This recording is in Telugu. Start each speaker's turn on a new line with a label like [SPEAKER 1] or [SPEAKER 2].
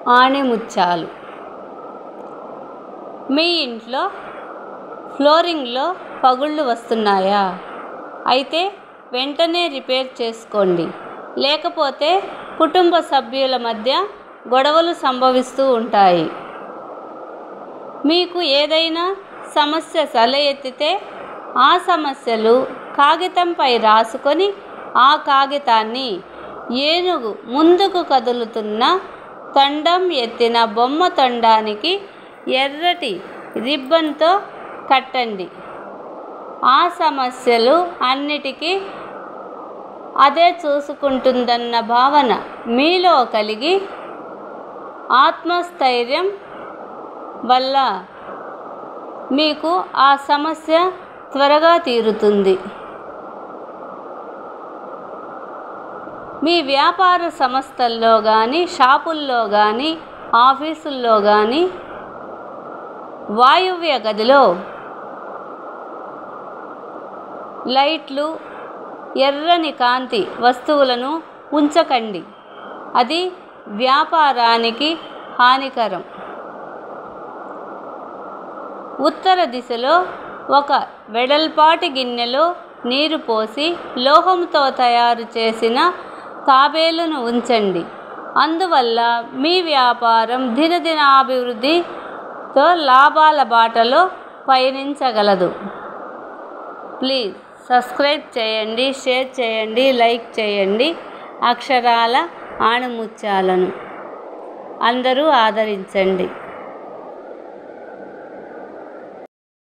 [SPEAKER 1] ఆణిముత్యాలు. మీ ఇంట్లో ఫ్లోరింగ్లో పగుళ్ళు వస్తున్నాయా? అయితే వెంటనే రిపేర్ చేసుకోండి. లేకపోతే కుటుంబ సభ్యుల మధ్య గొడవలు సంభవిస్తూ ఉంటాయి. మీకు ఏదైనా సమస్య తలెత్తితే ఆ సమస్యలు కాగితంపై రాసుకొని ఆ కాగితాన్ని ఏనుగు ముందుకు కదులుతున్న తొండం ఎత్తిన బొమ్మ తొండానికి ఎర్రటి రిబ్బన్తో కట్టండి. ఆ సమస్యలు అన్నిటికీ అదే చూసుకుంటుందన్న భావన మీలో కలిగి ఆత్మస్థైర్యం వల్ల మీకు ఆ సమస్య త్వరగా తీరుతుంది. మీ వ్యాపార సంస్థల్లో కానీ, షాపుల్లో కానీ, ఆఫీసుల్లో కానీ వాయువ్య గదిలో లైట్లు, ఎర్రని కాంతి వస్తువులను ఉంచకండి. అది వ్యాపారానికి హానికరం. ఉత్తర దిశలో ఒక వెడల్పాటి గిన్నెలో నీరు పోసి లోహంతో తయారు చేసిన తాబేలును ఉంచండి. అందువల్ల మీ వ్యాపారం దినదినాభివృద్ధితో లాభాల బాటలో పయనించగలదు. ప్లీజ్ సబ్స్క్రైబ్ చేయండి, షేర్ చేయండి, లైక్ చేయండి. అక్షరాల ఆణిముత్యాలను అందరూ ఆదరించండి.